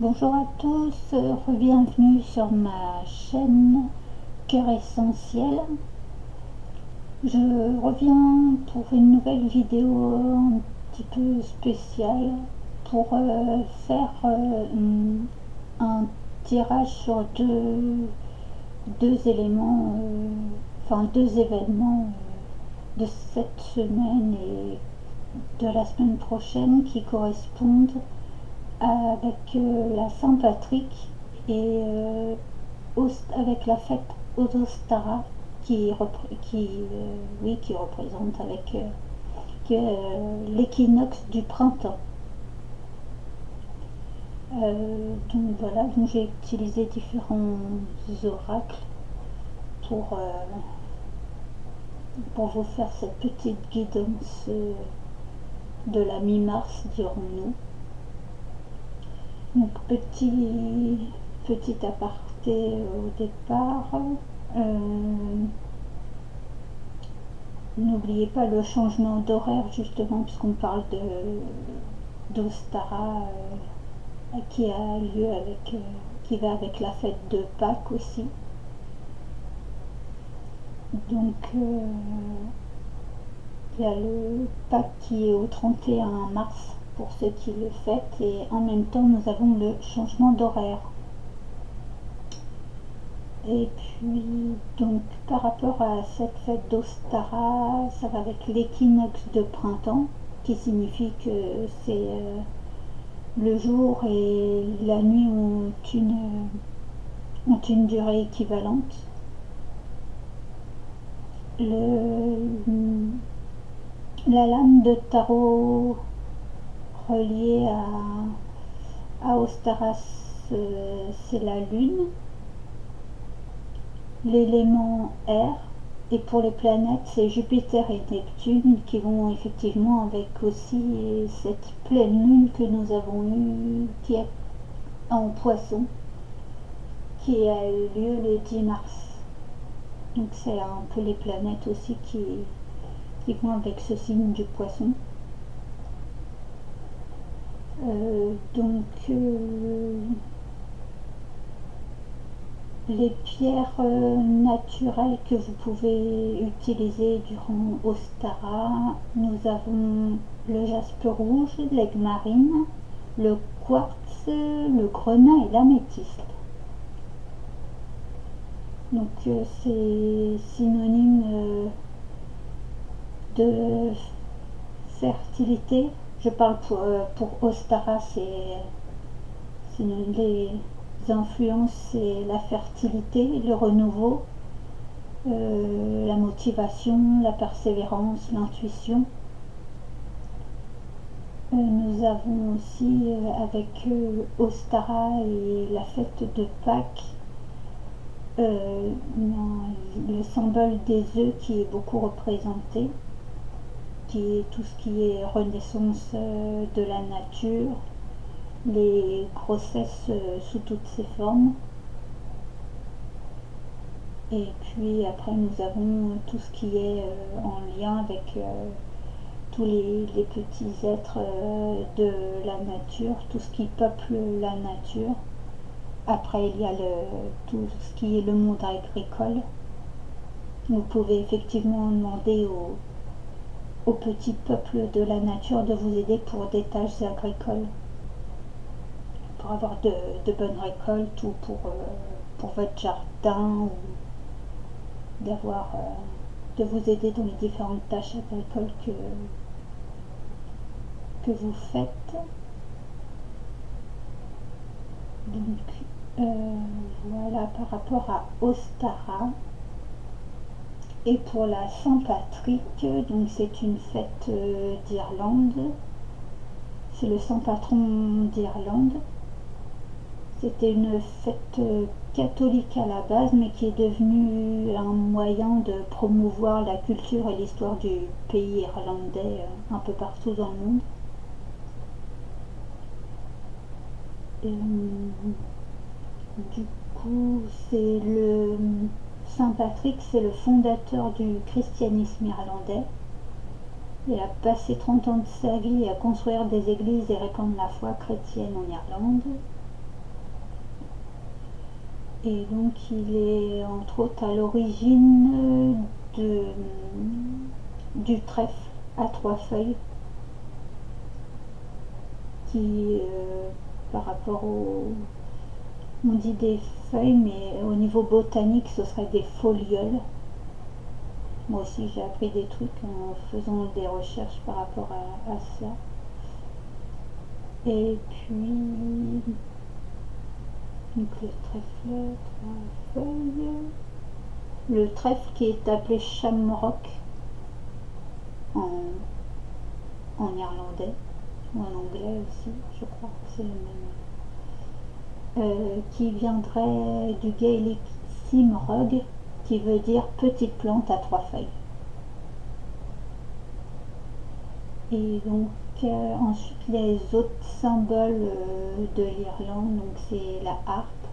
Bonjour à tous, bienvenue sur ma chaîne Cœur Essentiel. Je reviens pour une nouvelle vidéo un petit peu spéciale pour faire un tirage sur deux éléments, enfin deux événements de cette semaine et de la semaine prochaine qui correspondent avec la Saint-Patrick et avec la fête Ostara qui représente avec l'équinoxe du printemps. Donc voilà, donc j'ai utilisé différents oracles pour vous faire cette petite guidance de la mi-mars, dirons-nous. Donc petit aparté au départ. N'oubliez pas le changement d'horaire justement puisqu'on parle d'Ostara qui a lieu qui va avec la fête de Pâques aussi. Donc il y a le Pâques qui est au 31 mars pour ceux qui le fêtent et en même temps nous avons le changement d'horaire. Et puis donc par rapport à cette fête d'Ostara, ça va avec l'équinoxe de printemps qui signifie que c'est le jour et la nuit ont une durée équivalente. La lame de tarot reliée à Ostara, c'est la lune, l'élément air, et pour les planètes, c'est Jupiter et Neptune qui vont effectivement avec aussi cette pleine lune que nous avons eue qui est en Poisson, qui a eu lieu le 10 mars. Donc c'est un peu les planètes aussi qui vont avec ce signe du Poisson. Les pierres naturelles que vous pouvez utiliser durant Ostara, nous avons le jaspe rouge, l'aigle marine, le quartz, le grenat et l'améthyste. Donc c'est synonyme de fertilité. Je parle pour Ostara, les influences, c'est la fertilité, le renouveau, la motivation, la persévérance, l'intuition. Nous avons aussi avec Ostara et la fête de Pâques le symbole des œufs qui est beaucoup représenté, qui est tout ce qui est renaissance de la nature, les grossesses sous toutes ses formes. Et puis après nous avons tout ce qui est en lien avec tous les petits êtres de la nature, tout ce qui peuple la nature. Après il y a tout ce qui est le monde agricole. Vous pouvez effectivement demander aux petits peuples de la nature de vous aider pour des tâches agricoles, pour avoir de bonnes récoltes ou pour votre jardin, ou de vous aider dans les différentes tâches agricoles que vous faites. Donc voilà par rapport à Ostara. Et pour la Saint-Patrick, donc c'est une fête d'Irlande, c'est le saint patron d'Irlande. C'était une fête catholique à la base, mais qui est devenue un moyen de promouvoir la culture et l'histoire du pays irlandais un peu partout dans le monde. Du coup, c'est le Saint Patrick, c'est le fondateur du christianisme irlandais. Il a passé 30 ans de sa vie à construire des églises et répandre la foi chrétienne en Irlande. Et donc il est entre autres à l'origine du trèfle à 3 feuilles qui, par rapport au... On dit des feuilles, mais au niveau botanique, ce serait des folioles. Moi aussi, j'ai appris des trucs en faisant des recherches par rapport à ça. Et puis, donc le trèfle, 3 feuilles. Le trèfle qui est appelé shamrock en, en irlandais, ou en anglais aussi, je crois que c'est le même. Qui viendrait du gaélique simrog, qui veut dire petite plante à 3 feuilles. Et donc ensuite les autres symboles de l'Irlande, donc c'est la harpe,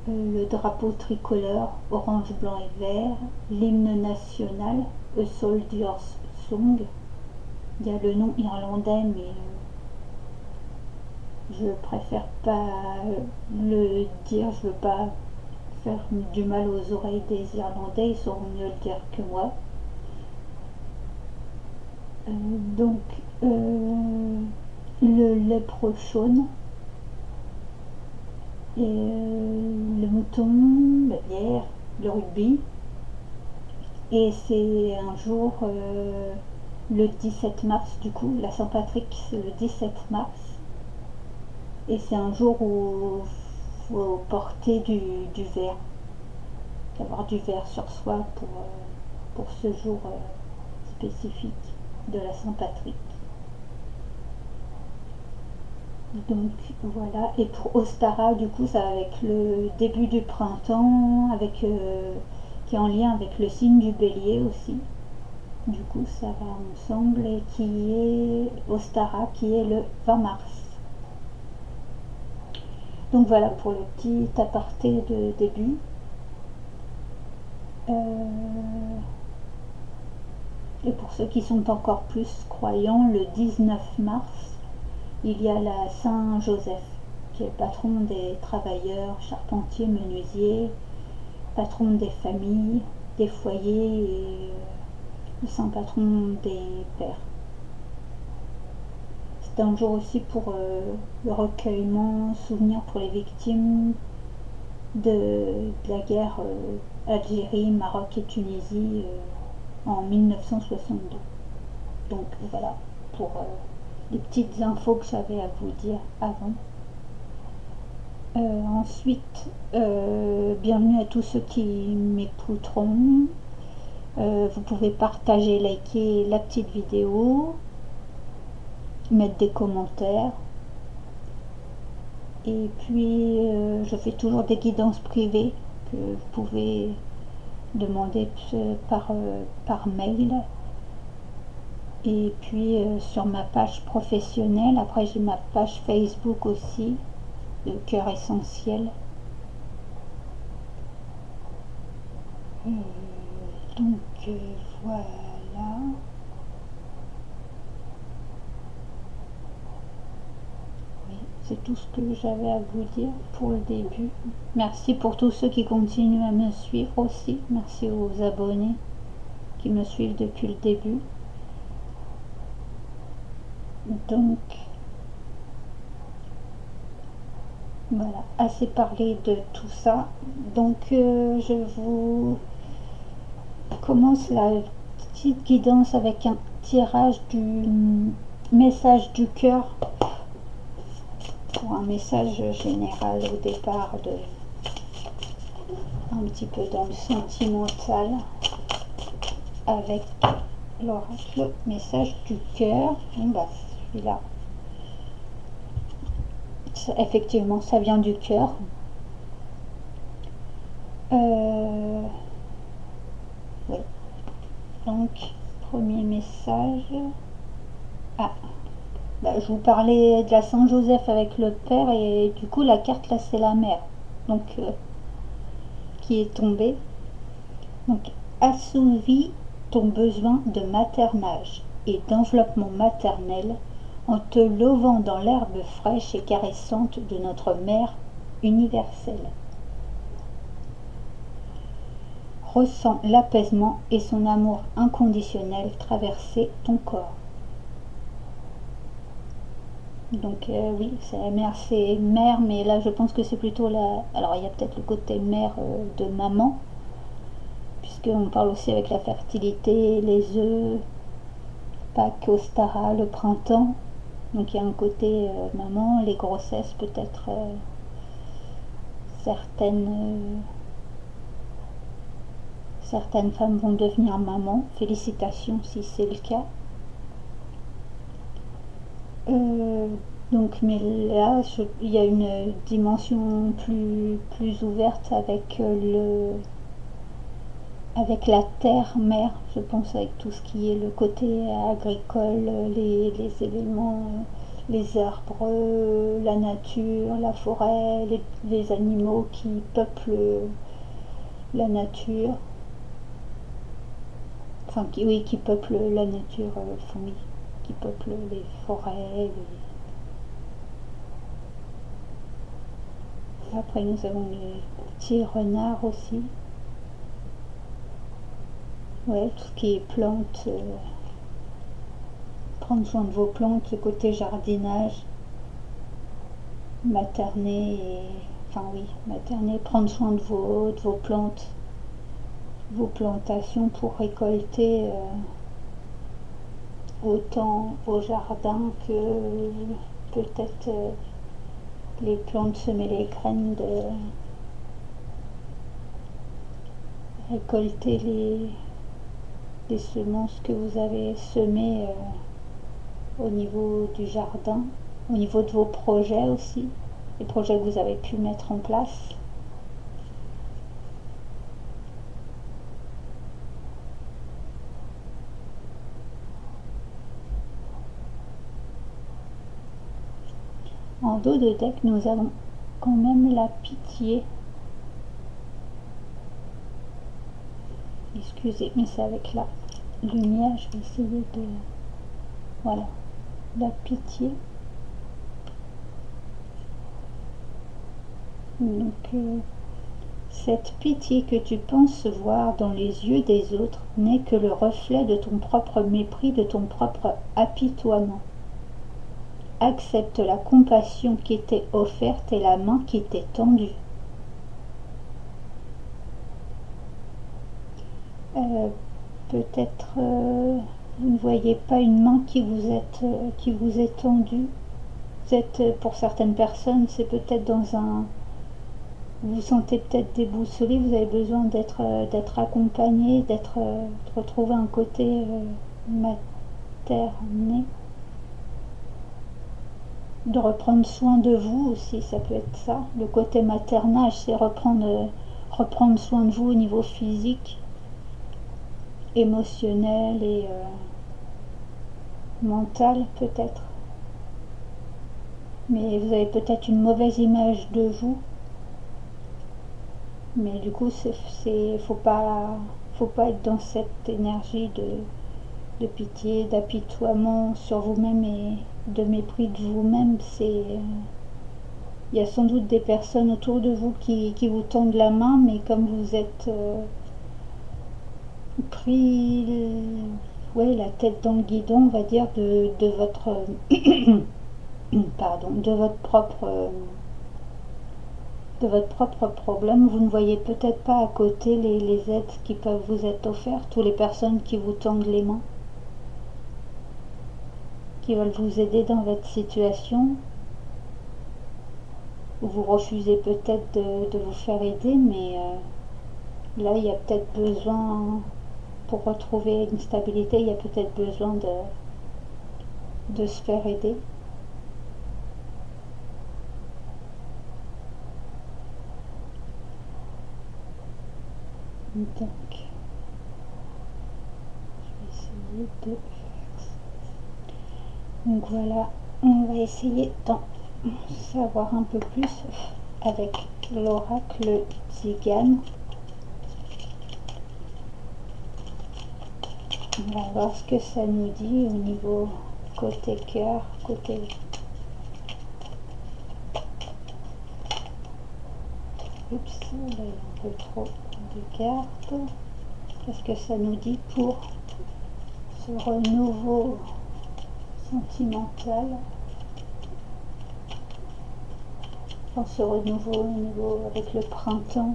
le drapeau tricolore orange, blanc et vert, l'hymne national, A Soldier's Song. Il y a le nom irlandais, mais je préfère pas le dire, je veux pas faire du mal aux oreilles des Irlandais, ils sauront mieux le dire que moi. Donc le léprechaune et le mouton, la bière, le rugby. Et c'est un jour, le 17 mars, du coup, la Saint-Patrick, c'est le 17 mars. Et c'est un jour où il faut porter du verre, d'avoir du verre sur soi pour ce jour spécifique de la Saint-Patrick. Donc voilà, et pour Ostara, du coup, ça va avec le début du printemps, avec, qui est en lien avec le signe du bélier aussi. Du coup, ça va ensemble, et qui est Ostara, qui est le 20 mars. Donc voilà pour le petit aparté de début. Et pour ceux qui sont encore plus croyants, le 19 mars, il y a la Saint-Joseph, qui est le patron des travailleurs, charpentiers, menuisiers, patron des familles, des foyers et le saint patron des pères. C'est un jour aussi pour le recueillement, souvenir pour les victimes de la guerre Algérie, Maroc et Tunisie en 1962. Donc voilà pour les petites infos que j'avais à vous dire avant. Ensuite, bienvenue à tous ceux qui m'écouteront. Vous pouvez partager, liker la petite vidéo, mettre des commentaires. Et puis, je fais toujours des guidances privées que vous pouvez demander par mail. Et puis, sur ma page professionnelle, après j'ai ma page Facebook aussi, le cœur essentiel. Donc voilà. Oui, c'est tout ce que j'avais à vous dire pour le début. Merci pour tous ceux qui continuent à me suivre aussi. Merci aux abonnés qui me suivent depuis le début. Donc voilà, assez parlé de tout ça. Donc je vous commence la petite guidance avec un tirage du message du cœur, pour un message général au départ, un petit peu dans le sentimental, avec l'oracle message du cœur. Bon bah celui-là, effectivement ça vient du cœur. Oui. Donc premier message. Ah, bah, je vous parlais de la Saint-Joseph avec le père, et du coup la carte là c'est la mère, donc qui est tombée. Donc assouvis ton besoin de maternage et d'enveloppement maternel en te levant dans l'herbe fraîche et caressante de notre mère universel. Ressens l'apaisement et son amour inconditionnel traverser ton corps. Donc oui, c'est mère, mais là je pense que c'est plutôt la... Alors il y a peut-être le côté mère de maman, puisqu'on parle aussi avec la fertilité, les œufs, Pâques, Ostara, le printemps. Donc il y a un côté maman, les grossesses peut-être certaines femmes vont devenir maman. Félicitations si c'est le cas. Donc, mais là, il y a une dimension plus ouverte avec la terre-mère, je pense, avec tout ce qui est le côté agricole, les éléments, les arbres, la nature, la forêt, les animaux qui peuplent la nature. Enfin, qui peuplent la nature, oui, qui peuplent les forêts. Après, nous avons les petits renards aussi. Ouais, tout ce qui est plantes, prendre soin de vos plantes, le côté jardinage, materner, materner, prendre soin de vos plantes, vos plantations pour récolter autant au jardin que peut-être les plantes, semer les graines, de récolter les semences que vous avez semées au niveau du jardin, au niveau de vos projets aussi, les projets que vous avez pu mettre en place. En dos de deck, nous avons quand même la pitié. Excusez, mais c'est avec la lumière, je vais essayer de... Voilà, la pitié. Donc, cette pitié que tu penses voir dans les yeux des autres n'est que le reflet de ton propre mépris, de ton propre apitoiement. Accepte la compassion qui t'est offerte et la main qui t'est tendue. Peut-être vous ne voyez pas une main qui vous est tendue. Vous êtes, pour certaines personnes, c'est peut-être dans un... Vous vous sentez peut-être déboussolé, vous avez besoin d'être accompagné, de retrouver un côté materné, de reprendre soin de vous aussi, ça peut être ça. Le côté maternage, c'est reprendre soin de vous au niveau physique, émotionnel et mental peut-être. Mais vous avez peut-être une mauvaise image de vous. Mais du coup, faut pas être dans cette énergie de pitié, d'apitoiement sur vous-même et de mépris de vous-même. Il y a sans doute des personnes autour de vous qui vous tendent la main, mais comme vous êtes pris la tête dans le guidon, on va dire, de votre pardon, de votre propre problème, vous ne voyez peut-être pas à côté les aides qui peuvent vous être offertes, ou les personnes qui vous tendent les mains, qui veulent vous aider dans votre situation. Vous refusez peut-être de vous faire aider, mais là il y a peut-être besoin, pour retrouver une stabilité, il y a peut-être besoin de se faire aider. Donc, je vais essayer de... Donc voilà, on va essayer d'en savoir un peu plus avec l'oracle Tzigane. On va voir ce que ça nous dit au niveau côté cœur, côté... Oups, là il y a un peu trop de cartes. Qu'est-ce que ça nous dit pour ce renouveau sentimental? Pour ce renouveau avec le printemps,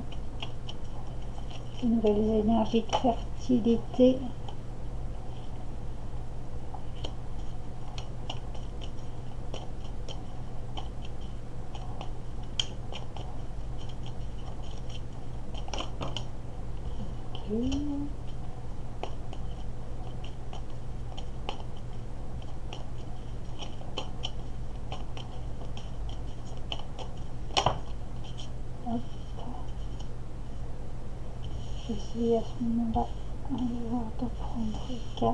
de nouvelles énergies de fertilité. J'essaie à ce moment-là de prendre 4.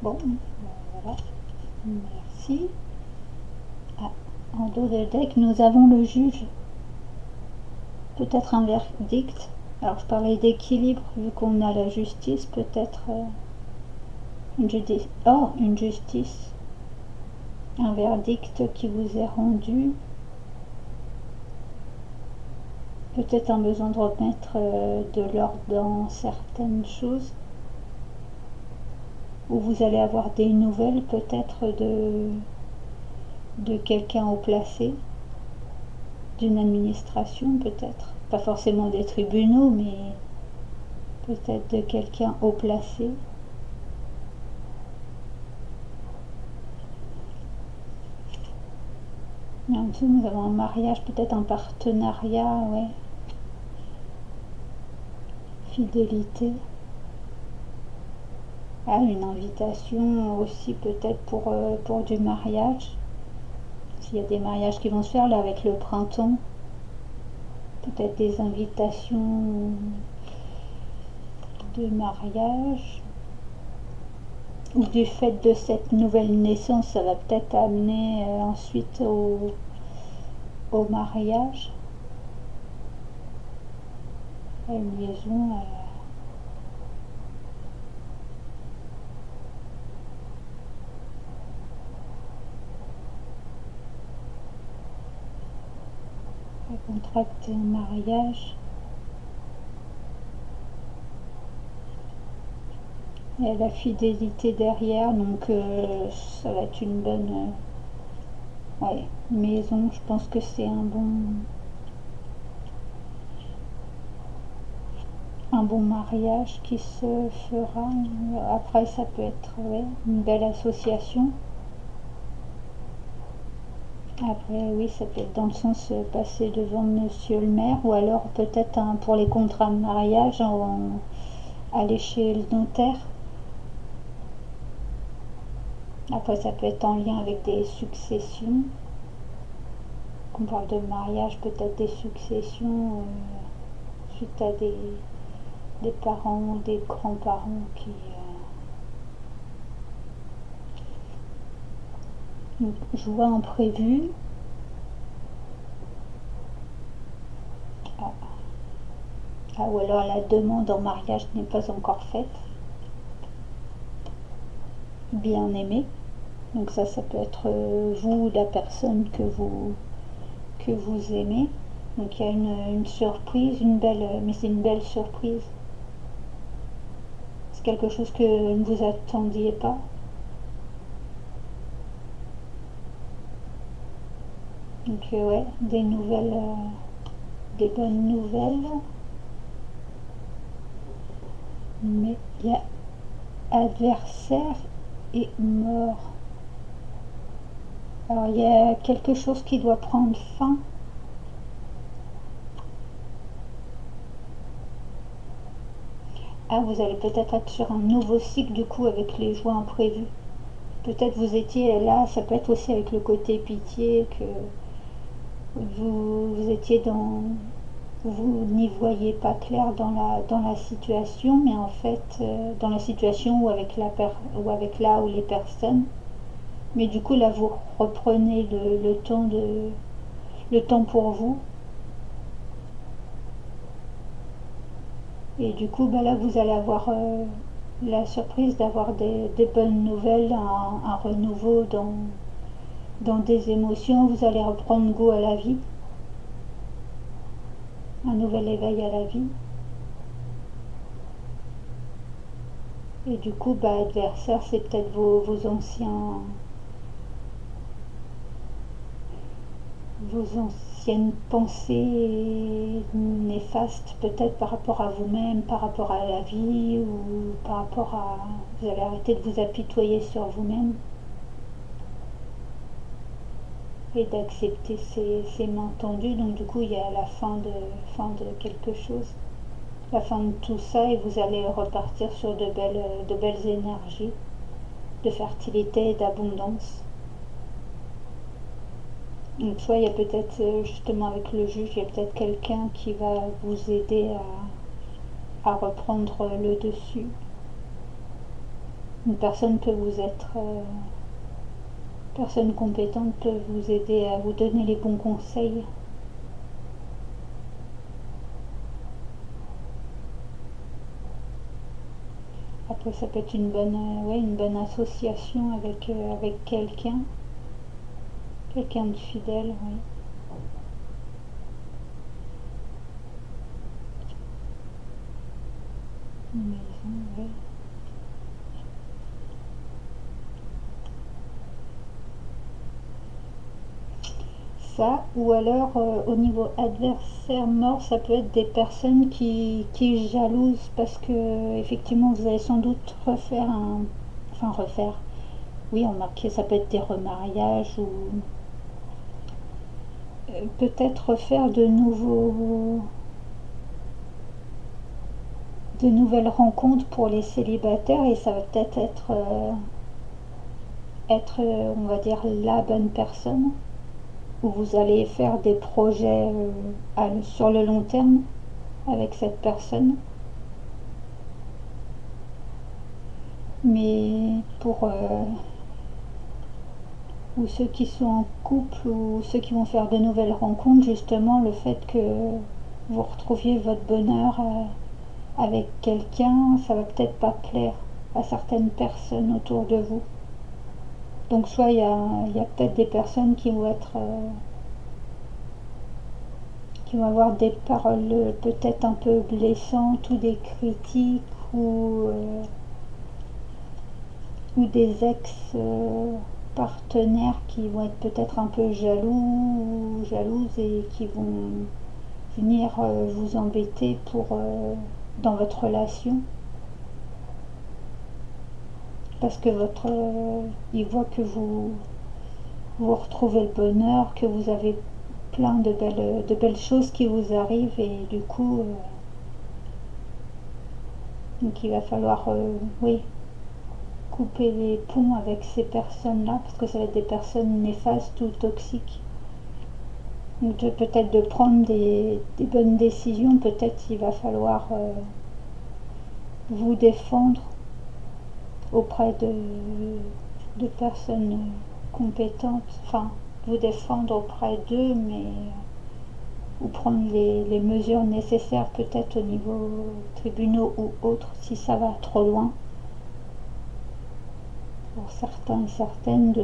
Bon, voilà, merci. Ah, en dos de deck, nous avons le juge. Peut-être un verdict. Alors je parlais d'équilibre, vu qu'on a la justice, peut-être une justice. Oh, une justice. Un verdict qui vous est rendu. Peut-être un besoin de remettre de l'ordre dans certaines choses. Ou vous allez avoir des nouvelles peut-être de quelqu'un haut placé, d'une administration peut-être. Pas forcément des tribunaux, mais peut-être de quelqu'un haut placé. Et en dessous, nous avons un mariage, peut-être un partenariat, ouais. Fidélité. Ah, une invitation aussi peut-être pour du mariage. S'il y a des mariages qui vont se faire là avec le printemps. Peut-être des invitations de mariage. Ou du fait de cette nouvelle naissance, ça va peut-être amener ensuite au mariage. Une liaison. Contracter un mariage. Il y a la fidélité derrière, donc ça va être une bonne ouais, maison. Je pense que c'est un bon mariage qui se fera. Après, ça peut être ouais, une belle association. Après, oui, ça peut être dans le sens passer devant monsieur le maire, ou alors peut-être pour les contrats de mariage, aller chez le notaire. Après, ça peut être en lien avec des successions. Quand on parle de mariage, peut-être des successions suite à des parents ou des grands-parents qui... Donc, je vois en prévu. Ah, ou alors la demande en mariage n'est pas encore faite. Bien aimé. Donc ça peut être vous, la personne que vous aimez. Donc il y a une surprise, mais c'est une belle surprise. C'est quelque chose que ne vous attendiez pas. Donc ouais, des nouvelles, des bonnes nouvelles. Mais il y a adversaire et mort. Alors il y a quelque chose qui doit prendre fin. Ah, vous allez peut-être être sur un nouveau cycle du coup avec les joies imprévus. Peut-être vous étiez là, ça peut être aussi avec le côté pitié que vous étiez dans... Vous n'y voyez pas clair dans la situation, mais en fait dans la situation ou avec là ou les personnes. Mais du coup là vous reprenez le temps pour vous. Et du coup, là, vous allez avoir la surprise d'avoir des bonnes nouvelles, un renouveau dans des émotions. Vous allez reprendre goût à la vie. un nouvel éveil à la vie. Et du coup, adversaire, c'est peut-être vos anciennes pensées néfastes, peut-être par rapport à vous-même, par rapport à la vie, ou par rapport à... Vous allez arrêter de vous apitoyer sur vous-même et d'accepter ces mains tendues. Donc du coup, il y a la fin de quelque chose, la fin de tout ça, et vous allez repartir sur de belles énergies de fertilité et d'abondance. Donc soit il y a peut-être, justement avec le juge, il y a peut-être quelqu'un qui va vous aider à reprendre le dessus. Une personne peut vous être... personne compétente peut vous aider à vous donner les bons conseils. Après, ça peut être une bonne association avec quelqu'un de fidèle, oui. Une maison, oui. Ça, ou alors au niveau adversaire mort, ça peut être des personnes qui jalousent parce que effectivement vous allez sans doute refaire, oui, remarquez, ça peut être des remariages ou peut-être refaire de nouvelles rencontres pour les célibataires, et ça va peut-être on va dire, la bonne personne, où vous allez faire des projets sur le long terme avec cette personne. Mais pour ou ceux qui sont en couple ou ceux qui vont faire de nouvelles rencontres, justement, le fait que vous retrouviez votre bonheur avec quelqu'un, ça va peut-être pas plaire à certaines personnes autour de vous. Donc soit il y a peut-être des personnes qui vont avoir des paroles peut-être un peu blessantes, ou des critiques, ou des ex-partenaires qui vont être peut-être un peu jaloux ou jalouses, et qui vont venir vous embêter dans votre relation, parce que ils voient que vous retrouvez le bonheur, que vous avez plein de belles choses qui vous arrivent, et du coup donc il va falloir oui, couper les ponts avec ces personnes-là, parce que ça va être des personnes néfastes ou toxiques. Donc peut-être de prendre des bonnes décisions, peut-être il va falloir vous défendre auprès de personnes compétentes, enfin vous défendre auprès d'eux, mais ou prendre les mesures nécessaires peut-être au niveau tribunaux ou autres si ça va trop loin, pour certains et certaines,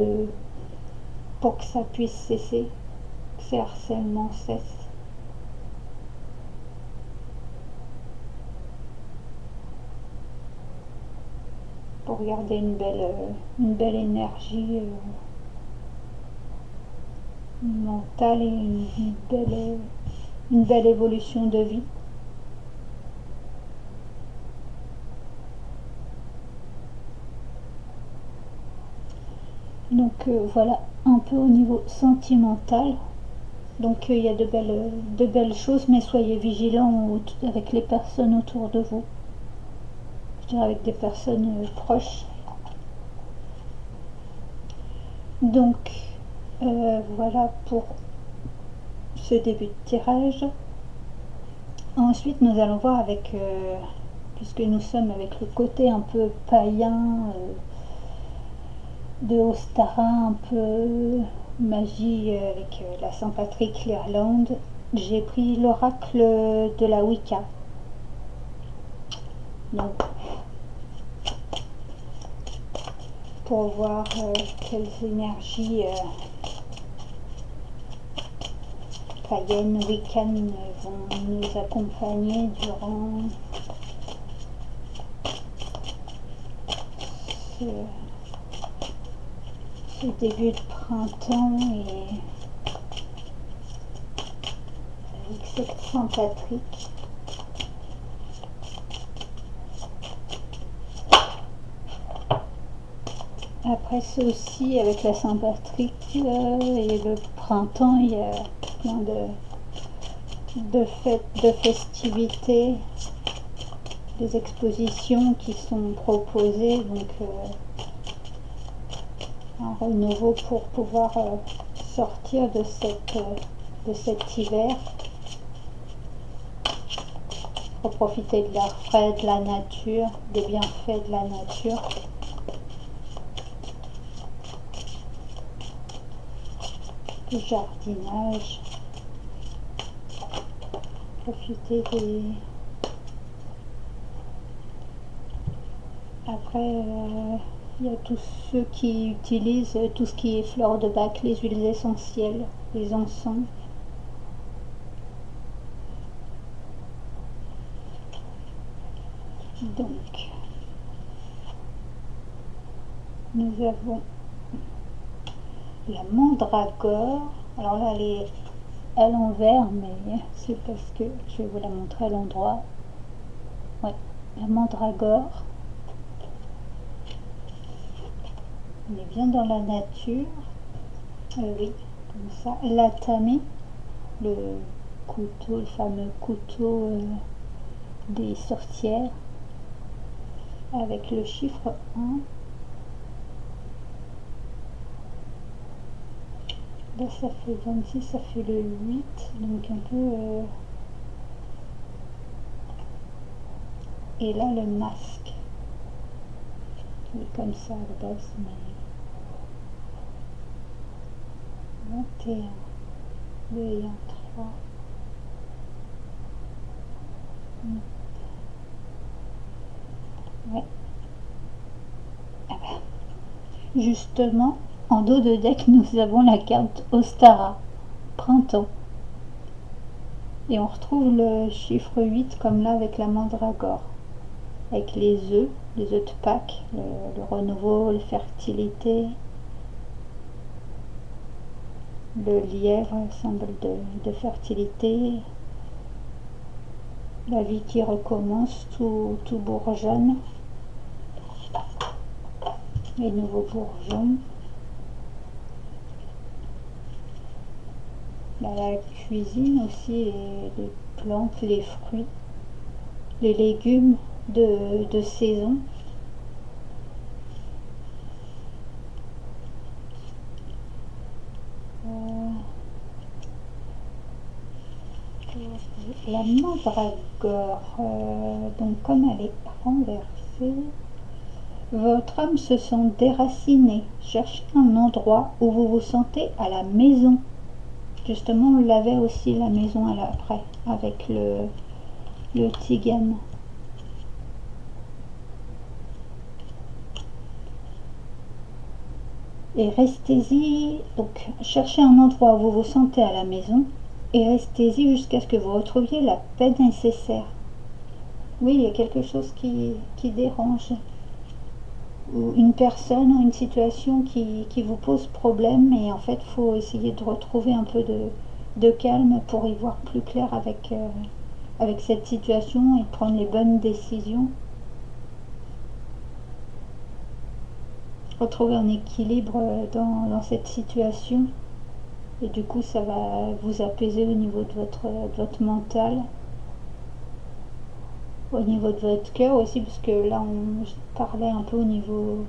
pour que ça puisse cesser, que ces harcèlements cessent. Pour garder une belle énergie mentale et une belle évolution de vie. Donc voilà un peu au niveau sentimental. Donc il y a de belles choses, mais soyez vigilants avec les personnes autour de vous. Je dirais avec des personnes proches. Donc voilà pour ce début de tirage. Ensuite nous allons voir puisque nous sommes avec le côté un peu païen de Ostara, un peu magie avec la Saint-Patrick, l'Irlande, j'ai pris l'oracle de la Wicca. Donc, pour voir quelles énergies Cayenne Week-end vont nous accompagner durant ce début de printemps et avec cette Saint-Patrick. Après ceci, avec la Saint-Patrick et le printemps, il y a plein de fêtes, de festivités, des expositions qui sont proposées, donc un renouveau pour pouvoir sortir de cet hiver, pour profiter de l'air frais, de la nature, des bienfaits de la nature. Du jardinage, profiter des... Après, il y a tous ceux qui utilisent tout ce qui est fleurs de bac, les huiles essentielles, les encens. Donc, nous avons la mandragore. Alors là, elle est à l'envers, mais c'est parce que je vais vous la montrer à l'endroit. Ouais, la mandragore. On est bien dans la nature. Oui, comme ça. L'atame, le couteau, le fameux couteau des sorcières, avec le chiffre 1. Là, ça fait 26, ça fait le 8, donc un peu... Et là, le masque. Il est comme ça à la base, mais... 21, 2 et 1, 3. Ouais. Ah bah. Justement, en dos de deck, nous avons la carte Ostara, printemps. Et on retrouve le chiffre 8 comme là avec la mandragore. Avec les œufs de Pâques, le renouveau, la fertilité. Le lièvre, symbole de fertilité. La vie qui recommence, tout bourgeonne. Les nouveaux bourgeons. La cuisine aussi, les plantes, les fruits, les légumes de saison. La mandragore, donc comme elle est renversée, votre âme se sent déracinée. Cherchez un endroit où vous vous sentez à la maison. Justement, on l'avait aussi la maison à l'après, avec le tigane. Et restez-y, donc cherchez un endroit où vous vous sentez à la maison et restez-y jusqu'à ce que vous retrouviez la paix nécessaire. Oui, il y a quelque chose qui dérange, ou une personne ou une situation qui vous pose problème, et en fait, il faut essayer de retrouver un peu de calme pour y voir plus clair avec cette situation et prendre les bonnes décisions. Retrouver un équilibre dans cette situation, et du coup ça va vous apaiser au niveau de votre mental, au niveau de votre cœur aussi, parce que là on parlait un peu au niveau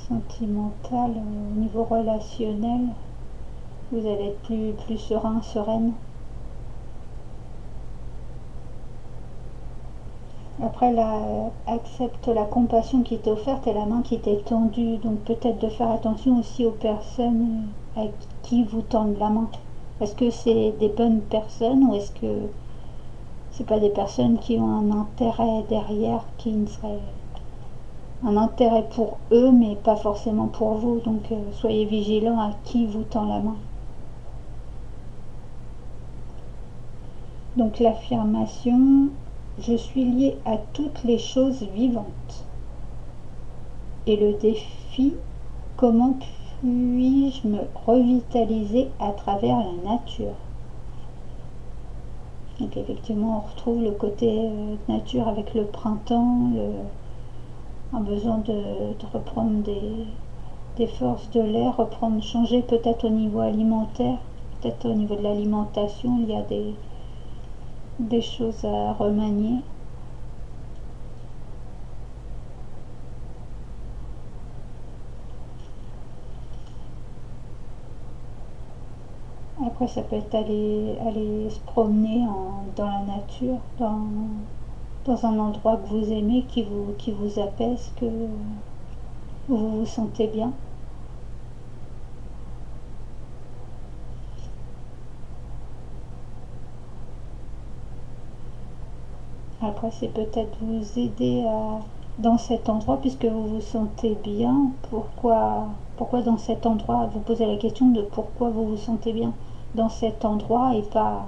sentimental, au niveau relationnel, vous allez être plus serein, sereine. Après, là, accepte la compassion qui t'est offerte et la main qui t'est tendue. Donc peut-être de faire attention aussi aux personnes à qui vous tendent la main. Est-ce que c'est des bonnes personnes, ou est-ce que c'est pas des personnes qui ont un intérêt derrière, qui ne serait un intérêt pour eux mais pas forcément pour vous. Donc soyez vigilants à qui vous tend la main. Donc l'affirmation, je suis lié à toutes les choses vivantes. Et le défi, comment puis-je me revitaliser à travers la nature? Donc effectivement, on retrouve le côté nature avec le printemps, un besoin de reprendre des forces de l'air, reprendre, changer peut-être au niveau alimentaire, peut-être au niveau de l'alimentation, il y a des choses à remanier. Après, ça peut être aller se promener dans la nature, dans un endroit que vous aimez, qui vous apaise, où vous vous sentez bien. Après, c'est peut-être vous aider dans cet endroit, puisque vous vous sentez bien. Pourquoi dans cet endroit? Vous posez la question de pourquoi vous vous sentez bien dans cet endroit et pas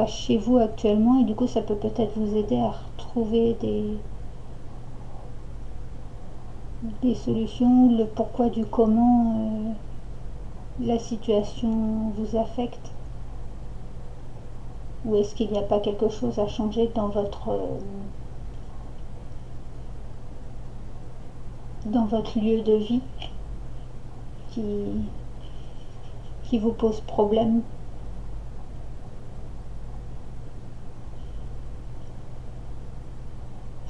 chez vous actuellement. Et du coup, ça peut peut-être vous aider à retrouver des solutions, le pourquoi du comment la situation vous affecte. Ou est-ce qu'il n'y a pas quelque chose à changer dans votre lieu de vie qui, qui vous pose problème?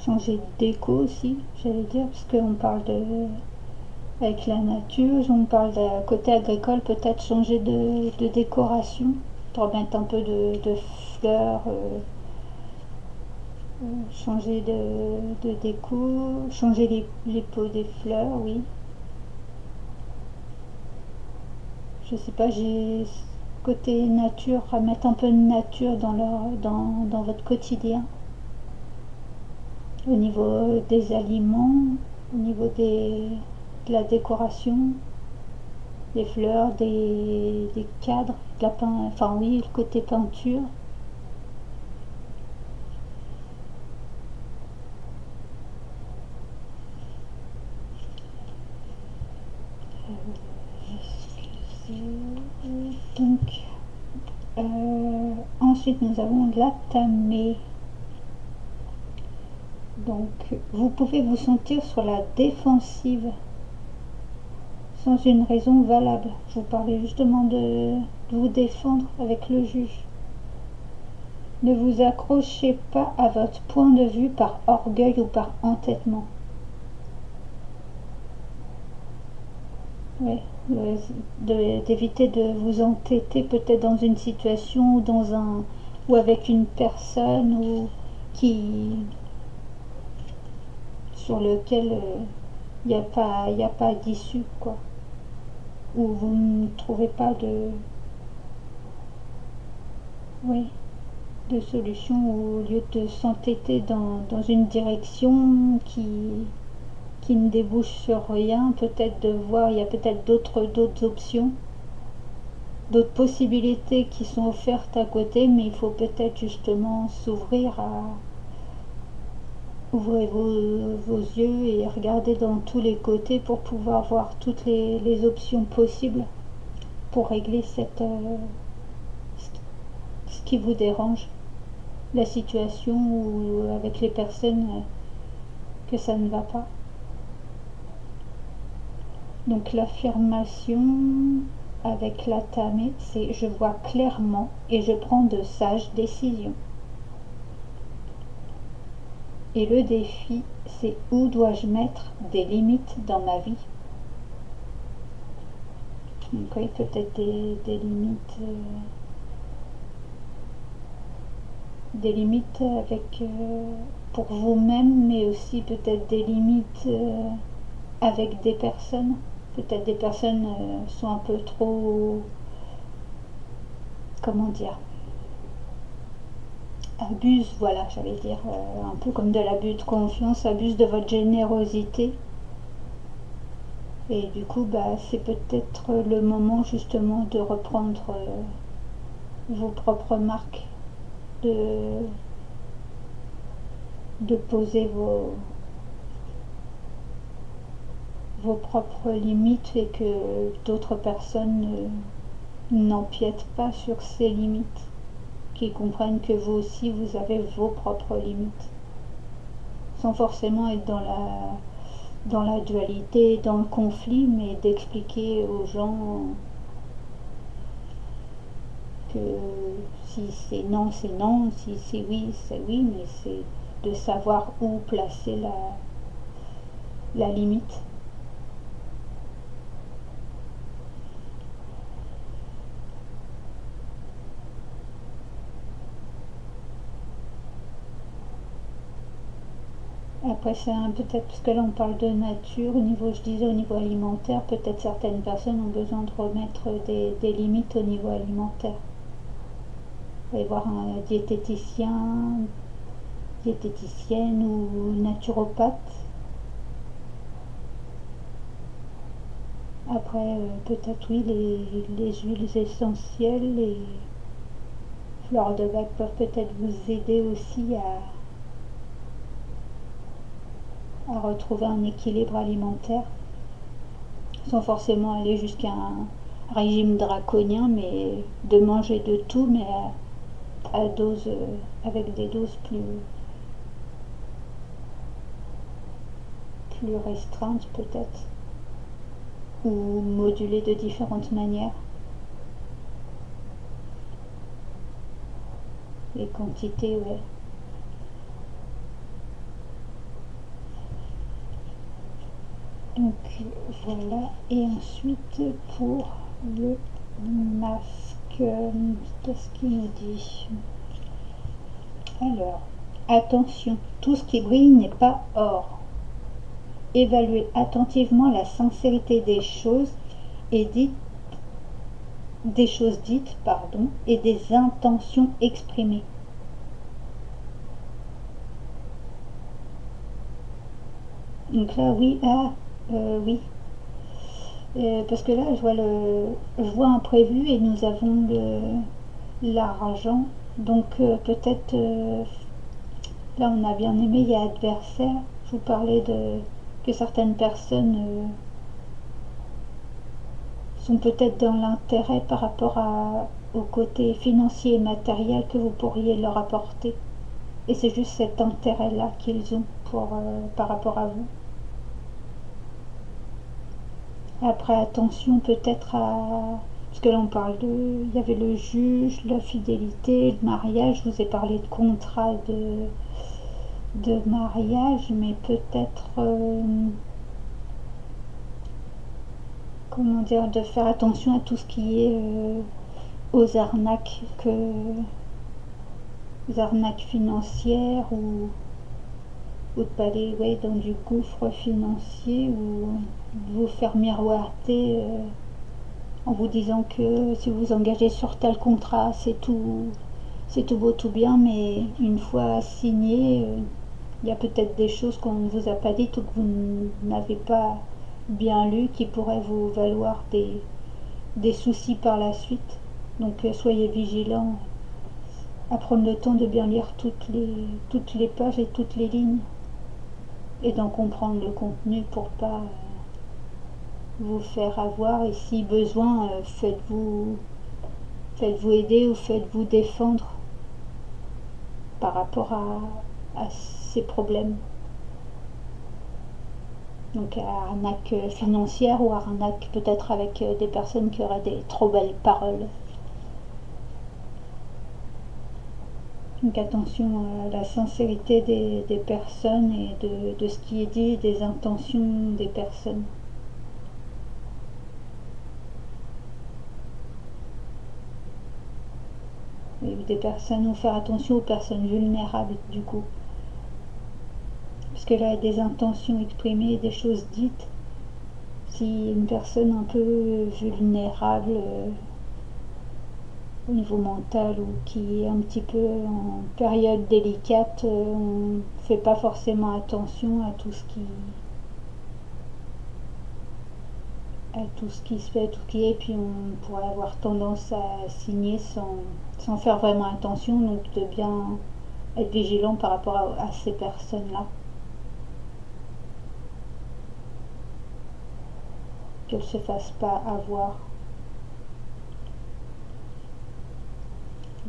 Changer de déco aussi, j'allais dire, parce qu'on parle avec la nature, on parle de côté agricole, peut-être changer de décoration, remettre un peu de fleurs, changer de déco, changer les pots des fleurs, oui. Je sais pas, j'ai côté nature, remettre un peu de nature dans votre quotidien, au niveau des aliments, au niveau de la décoration, des fleurs, des cadres, enfin oui, le côté peinture. Donc, ensuite nous avons la tamée. Donc, vous pouvez vous sentir sur la défensive sans une raison valable. Je vous parlais justement de vous défendre avec le juge. Ne vous accrochez pas à votre point de vue par orgueil ou par entêtement. Ouais, d'éviter de vous entêter peut-être dans une situation ou avec une personne qui sur lequel il n'y a pas d'issue, quoi, où vous ne trouvez pas oui, de solution, au lieu de s'entêter dans une direction qui ne débouche sur rien, peut-être de voir, il y a peut-être d'autres options, d'autres possibilités qui sont offertes à côté, mais il faut peut-être justement s'ouvrir à ouvrir vos yeux et regarder dans tous les côtés pour pouvoir voir toutes les options possibles pour régler ce qui vous dérange, la situation ou avec les personnes que ça ne va pas. Donc l'affirmation avec la tamée, c'est je vois clairement et je prends de sages décisions. Et le défi, c'est où dois-je mettre des limites dans ma vie. Donc oui, peut-être des limites avec pour vous-même, mais aussi peut-être des limites avec des personnes. Peut-être des personnes sont un peu trop, comment dire, abusent, voilà, j'allais dire, un peu comme de l'abus de confiance, abusent de votre générosité. Et du coup, bah, c'est peut-être le moment justement de reprendre vos propres marques de poser vos propres limites et que d'autres personnes n'empiètent pas sur ces limites, qu'ils comprennent que vous aussi vous avez vos propres limites, sans forcément être dans la dualité, dans le conflit, mais d'expliquer aux gens que si c'est non, si c'est oui, mais c'est de savoir où placer la limite. Après, c'est peut-être parce que là on parle de nature, au niveau, je disais au niveau alimentaire, peut-être certaines personnes ont besoin de remettre des limites au niveau alimentaire. Vous allez voir un diététicienne ou naturopathe. Après, peut-être oui, les huiles essentielles, les fleurs de bac peuvent peut-être vous aider aussi à retrouver un équilibre alimentaire, sans forcément aller jusqu'à un régime draconien, mais de manger de tout, mais à dose, avec des doses plus restreintes peut-être, ou modulées de différentes manières. Les quantités, ouais. Donc voilà, et ensuite pour le masque, qu'est-ce qu'il nous dit? Alors, attention, tout ce qui brille n'est pas or. Évaluez attentivement la sincérité des choses dites, et des intentions exprimées. Donc là, oui, oui. Parce que là, je vois un prévu et nous avons l'argent. Donc peut-être, là on a bien aimé, il y a adversaire. Je vous parlais que certaines personnes sont peut-être dans l'intérêt par rapport au côté financier et matériel que vous pourriez leur apporter. Et c'est juste cet intérêt-là qu'ils ont par rapport à vous. Après, attention peut-être parce que là on parle il y avait le juge, la fidélité, le mariage, je vous ai parlé de contrat de mariage, mais peut-être, comment dire, de faire attention à tout ce qui est aux arnaques, aux arnaques financières ou de pas aller, ouais, dans du gouffre financier ou de vous faire miroiter en vous disant que si vous vous engagez sur tel contrat, c'est tout beau, tout bien, mais une fois signé, il y a peut-être des choses qu'on ne vous a pas dites ou que vous n'avez pas bien lu qui pourraient vous valoir des soucis par la suite. Donc soyez vigilants à prendre le temps de bien lire toutes les pages et toutes les lignes et d'en comprendre le contenu pour pas vous faire avoir, et si besoin, faites-vous aider ou faites-vous défendre par rapport à ces problèmes. Donc arnaque financière ou arnaque peut-être avec des personnes qui auraient des trop belles paroles. Donc attention à la sincérité des personnes et de ce qui est dit, des intentions des personnes. Et des personnes, faire attention aux personnes vulnérables du coup. Parce que là, il y a des intentions exprimées, des choses dites. Si une personne un peu vulnérable au niveau mental ou qui est un petit peu en période délicate, on ne fait pas forcément attention à tout ce à tout ce qui se fait, tout ce qui est, puis on pourrait avoir tendance à signer sans faire vraiment attention, donc de bien être vigilant par rapport à ces personnes-là, qu'elles ne se fassent pas avoir.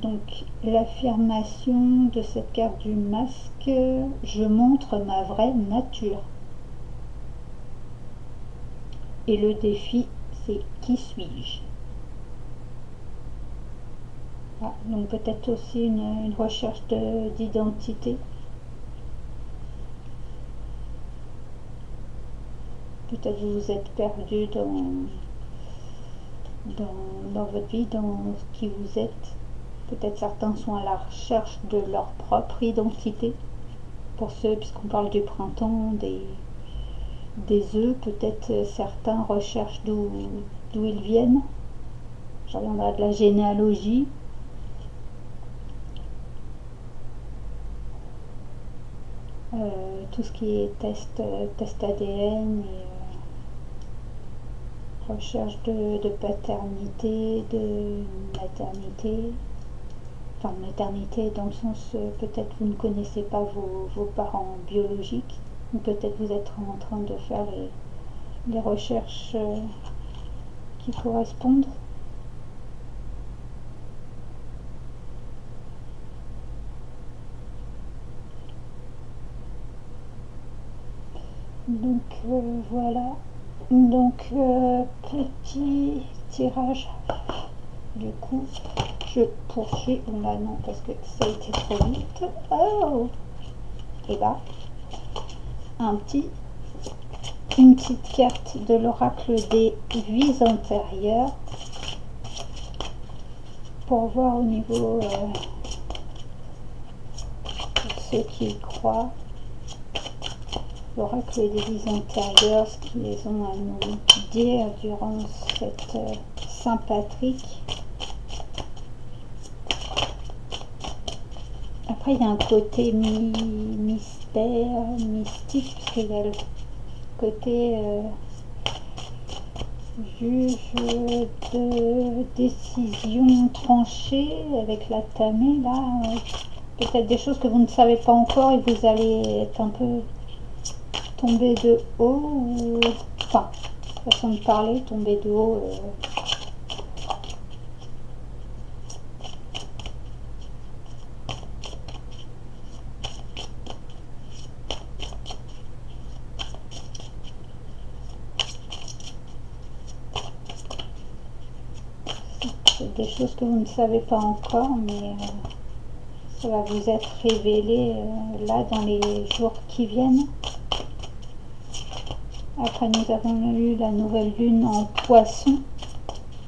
Donc l'affirmation de cette carte du masque, je montre ma vraie nature. Et le défi, c'est qui suis-je? Ah, donc peut-être aussi une recherche d'identité. Peut-être vous vous êtes perdu dans votre vie, dans qui vous êtes. Peut-être certains sont à la recherche de leur propre identité. Pour ceux, puisqu'on parle du printemps, des œufs, peut-être certains recherchent d'où ils viennent. Je reviendrai de la généalogie. Tout ce qui est test ADN et recherche de paternité, de maternité. Enfin, maternité dans le sens, peut-être vous ne connaissez pas vos parents biologiques, ou peut-être vous êtes en train de faire les recherches qui correspondent. Donc voilà. Donc petit tirage. Du coup, je poursuis. Là non, parce que ça a été trop vite. Oh. Et là, une petite carte de l'oracle des vies antérieures pour voir au niveau de ceux qui y croient. L'oracle des vies antérieures, ce qu'ils ont à nous dire durant cette Saint-Patrick. Après, il y a un côté mystère, mystique, parce qu'il y a le côté juge de décision tranchée avec la tamée, là. Peut-être des choses que vous ne savez pas encore et vous allez être un peu tomber de haut, ou enfin, façon de parler, tomber de haut. C'est des choses que vous ne savez pas encore, mais ça va vous être révélé là dans les jours qui viennent. Après, nous avons eu la nouvelle lune en poisson,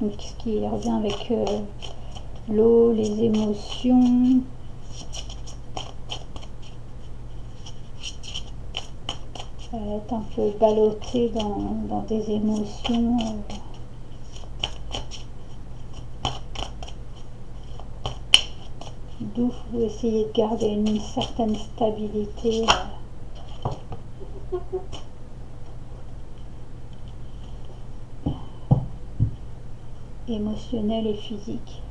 donc ce qui revient avec l'eau, les émotions. Être un peu ballotté dans des émotions. D'où vous essayez de garder une certaine stabilité. Émotionnelle et physique.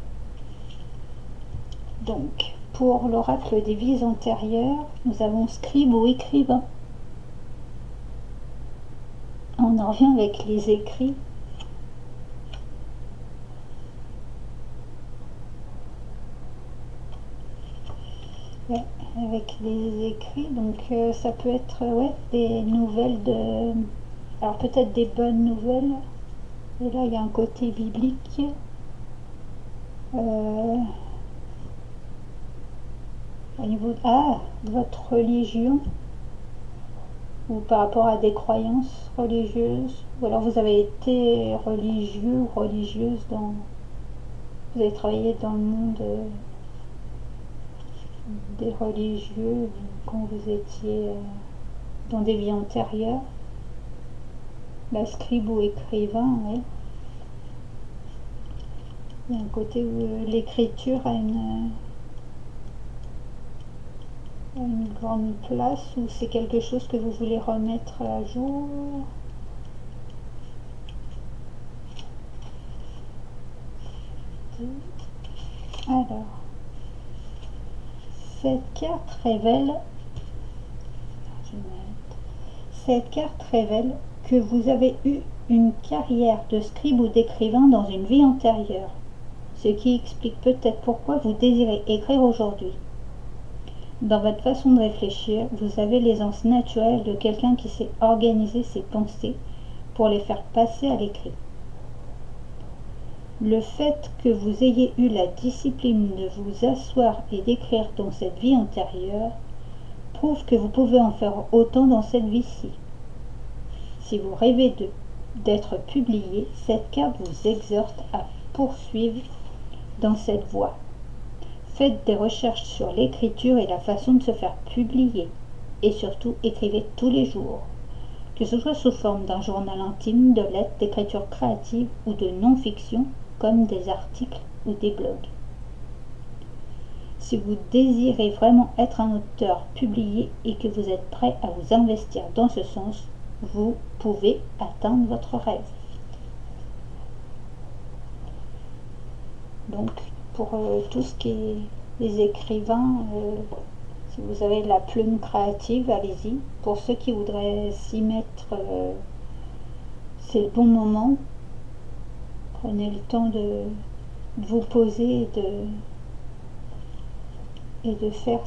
Donc, pour l'oracle des vies antérieures, nous avons scribe ou écrivain. On en revient avec les écrits. Ouais, avec les écrits, donc ça peut être des nouvelles de... Alors peut-être des bonnes nouvelles. Et là, il y a un côté biblique. Au niveau de votre religion, ou par rapport à des croyances religieuses, ou alors vous avez été religieux ou religieuse vous avez travaillé dans le monde des religieux quand vous étiez dans des vies antérieures. La scribe ou écrivain, oui. Il y a un côté où l'écriture a une grande place, ou c'est quelque chose que vous voulez remettre à jour. Alors, cette carte révèle, que vous avez eu une carrière de scribe ou d'écrivain dans une vie antérieure, ce qui explique peut-être pourquoi vous désirez écrire aujourd'hui. Dans votre façon de réfléchir, vous avez l'aisance naturelle de quelqu'un qui sait organiser ses pensées pour les faire passer à l'écrit. Le fait que vous ayez eu la discipline de vous asseoir et d'écrire dans cette vie antérieure prouve que vous pouvez en faire autant dans cette vie-ci. Si vous rêvez d'être publié, cette carte vous exhorte à poursuivre dans cette voie. Faites des recherches sur l'écriture et la façon de se faire publier. Et surtout, écrivez tous les jours, que ce soit sous forme d'un journal intime, de lettres, d'écriture créative ou de non-fiction, comme des articles ou des blogs. Si vous désirez vraiment être un auteur publié et que vous êtes prêt à vous investir dans ce sens, vous pouvez atteindre votre rêve. Donc, pour tout ce qui est les écrivains, si vous avez la plume créative, allez-y. Pour ceux qui voudraient s'y mettre, c'est le bon moment. Prenez le temps de vous poser et de faire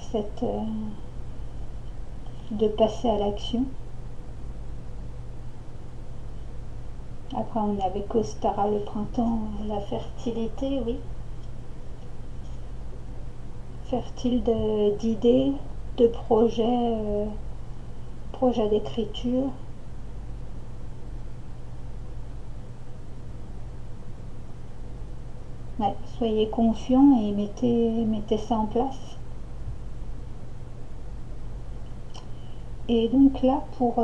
de passer à l'action. Après, on est avec Ostara le printemps, la fertilité, oui. Fertile d'idées, de projets, projets d'écriture. Ouais, soyez confiants et mettez ça en place. Et donc là, pour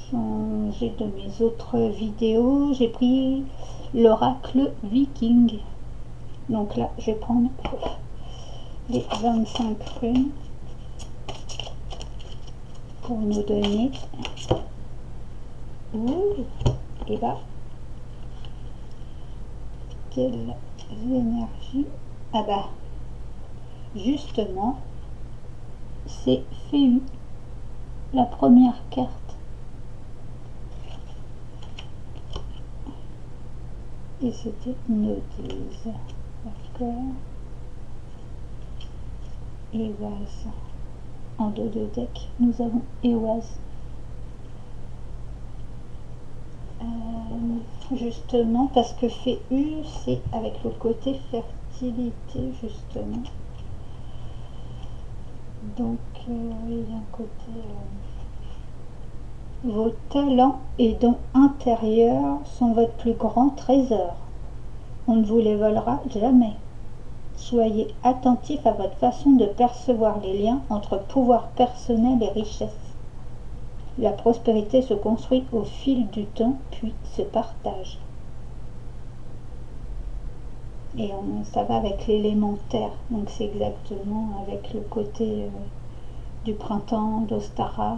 changer de mes autres vidéos, j'ai pris l'oracle viking. Donc là, je vais prendre les 25 runes pour nous donner. Et là, quelles énergies. Ah bah, justement, c'est Féu, la première carte. Et c'était Nodise. D'accord. Éoise. En dos de deck, nous avons Éoise. Justement, parce que Féu, c'est avec le côté fertilité, justement. Donc, oui, il y a un côté... Vos talents et dons intérieurs sont votre plus grand trésor. On ne vous les volera jamais. Soyez attentif à votre façon de percevoir les liens entre pouvoir personnel et richesse. La prospérité se construit au fil du temps, puis se partage. Et ça va avec l'élémentaire, donc c'est exactement avec le côté du printemps d'Ostara,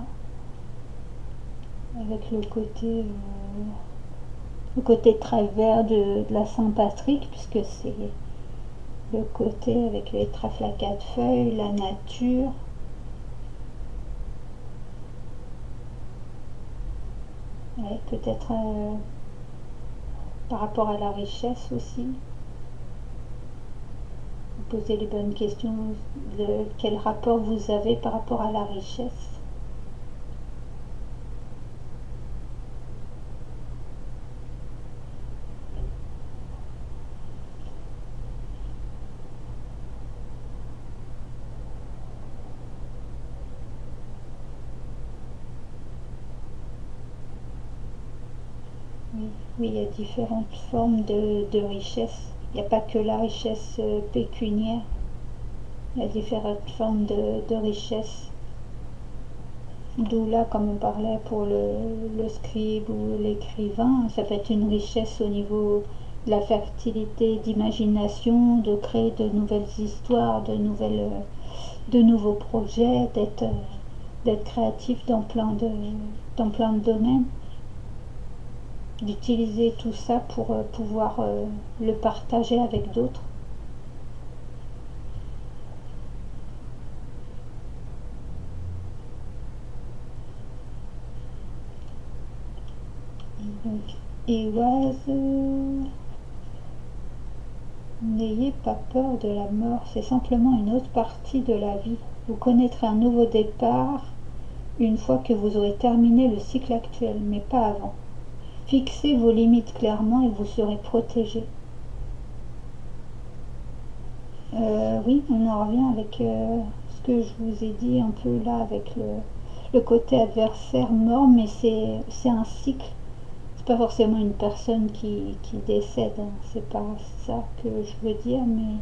avec le côté très vert de la Saint-Patrick, puisque c'est le côté avec les trèfles à quatre feuilles, la nature. Ouais, peut-être par rapport à la richesse aussi. Vous posez les bonnes questions de quel rapport vous avez par rapport à la richesse. Oui, il y a différentes formes de richesse. Il n'y a pas que la richesse pécuniaire. Il y a différentes formes de richesse. D'où là, comme on parlait pour le scribe ou l'écrivain, ça peut être une richesse au niveau de la fertilité d'imagination, de créer de nouvelles histoires, de nouveaux projets, d'être créatif dans plein de domaines. d'utiliser tout ça pour pouvoir le partager avec d'autres. Donc, n'ayez pas peur de la mort, c'est simplement une autre partie de la vie. Vous connaîtrez un nouveau départ une fois que vous aurez terminé le cycle actuel, mais pas avant. Fixez vos limites clairement et vous serez protégé. Oui, on en revient avec ce que je vous ai dit un peu là avec le côté adversaire mort, mais c'est un cycle. C'est pas forcément une personne qui décède, hein. C'est pas ça que je veux dire, mais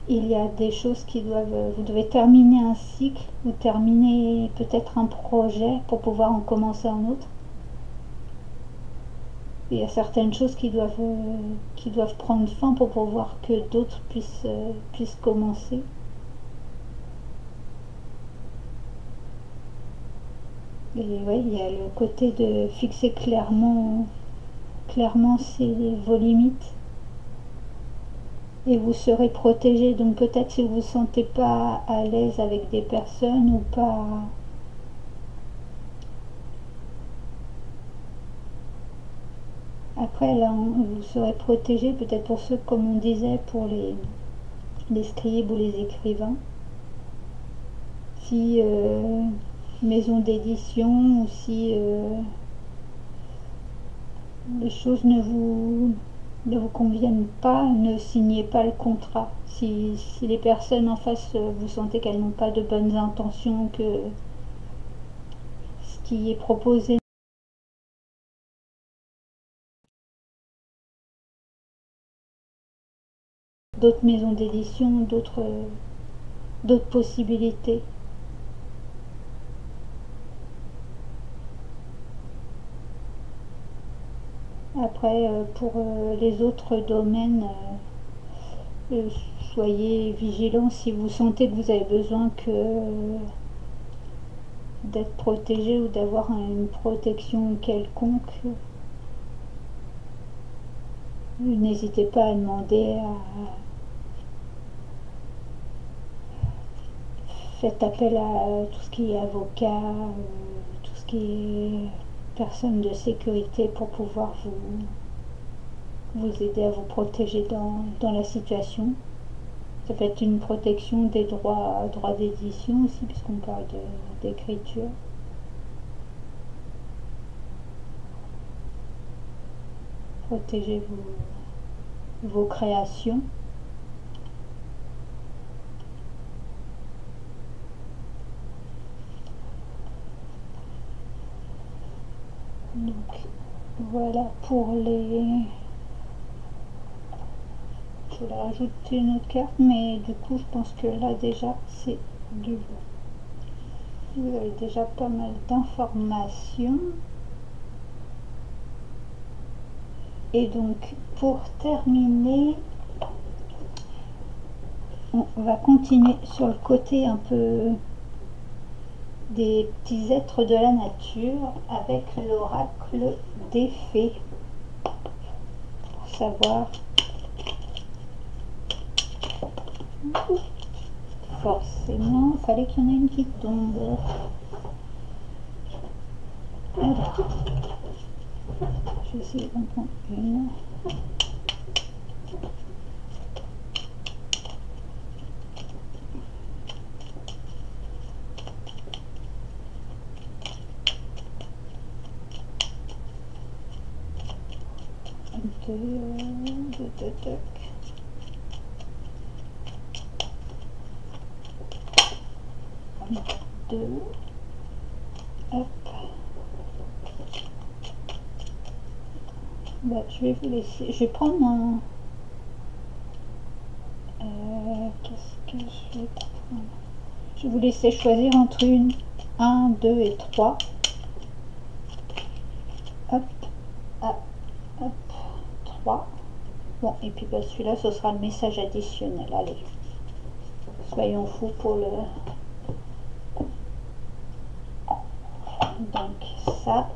il y a des choses qui doivent... Vous devez terminer un cycle ou terminer peut-être un projet pour pouvoir en commencer un autre. Il y a certaines choses qui doivent prendre fin pour pouvoir que d'autres puissent commencer. Et oui, il y a le côté de fixer clairement vos limites. Et vous serez protégé. Donc peut-être si vous ne vous sentez pas à l'aise avec des personnes ou pas... Après, là, vous serez protégé, peut-être pour ceux, comme on disait, pour les scribes ou les écrivains. Si maison d'édition ou si les choses ne vous conviennent pas, ne signez pas le contrat. Si les personnes en face, vous sentez qu'elles n'ont pas de bonnes intentions, que ce qui est proposé, d'autres maisons d'édition, d'autres possibilités. Après, pour les autres domaines, soyez vigilants si vous sentez que vous avez besoin d'être protégé ou d'avoir une protection quelconque. N'hésitez pas à demander faites appel à tout ce qui est avocat, tout ce qui est personne de sécurité pour pouvoir vous aider à vous protéger dans la situation. Ça peut être une protection des droits d'édition aussi, puisqu'on parle d'écriture. Protégez vos créations. Donc voilà pour les... Je vais rajouter une autre carte, mais du coup je pense que là déjà c'est du bon. Vous avez déjà pas mal d'informations. Et donc pour terminer, on va continuer sur le côté un peu des petits êtres de la nature avec l'oracle des fées. Pour savoir forcément, il fallait qu'il y en ait une qui tombe. Alors, je vais essayer d'en prendre une. Deux. Hop. Bah, je vais vous laisser. Je vais prendre un. Qu'est-ce que je vais prendre? Je vais vous laisser choisir entre 1, 2 et 3. Hop. Ah, hop. 3. Bon, et puis bah, celui-là, ce sera le message additionnel. Allez. Soyons fous pour le... Donc ça,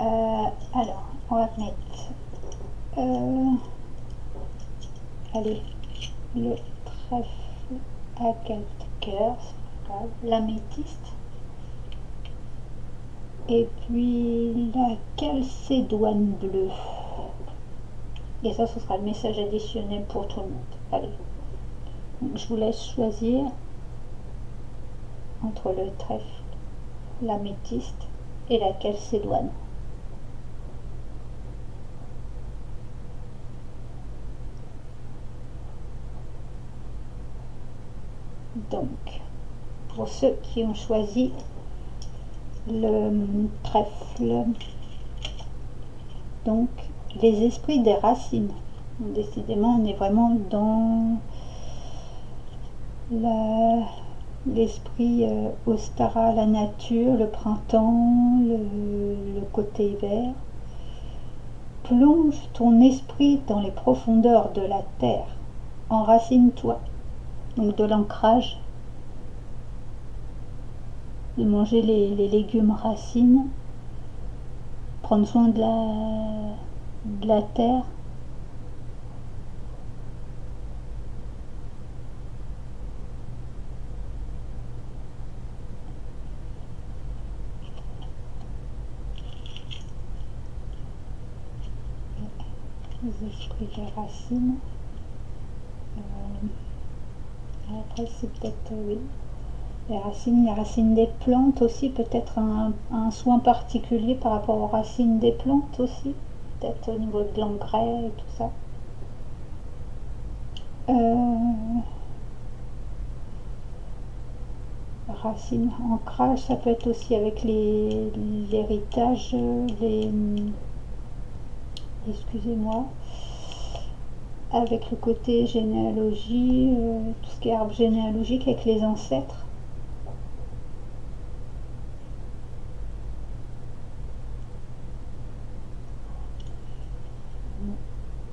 Alors, on va mettre, allez, le trèfle à 4 cœurs, l'améthyste, et puis la calcédoine bleue. Et ça, ce sera le message additionnel pour tout le monde. Allez, donc, je vous laisse choisir entre le trèfle, l'améthyste et la calcédoine. Donc, pour ceux qui ont choisi le trèfle, donc les esprits des racines. Décidément, on est vraiment dans l'esprit Ostara, la nature, le printemps, le côté vert. Plonge ton esprit dans les profondeurs de la terre. Enracine-toi. Donc de l'ancrage, de manger les légumes racines, prendre soin de la terre. Les esprits des racines. Après, c'est peut-être, oui, les racines des plantes aussi, peut-être un soin particulier par rapport aux racines des plantes aussi, peut-être au niveau de l'engrais et tout ça. Racines, ancrage, ça peut être aussi avec l'héritage, excusez-moi, avec le côté généalogie, tout ce qui est arbre généalogique avec les ancêtres.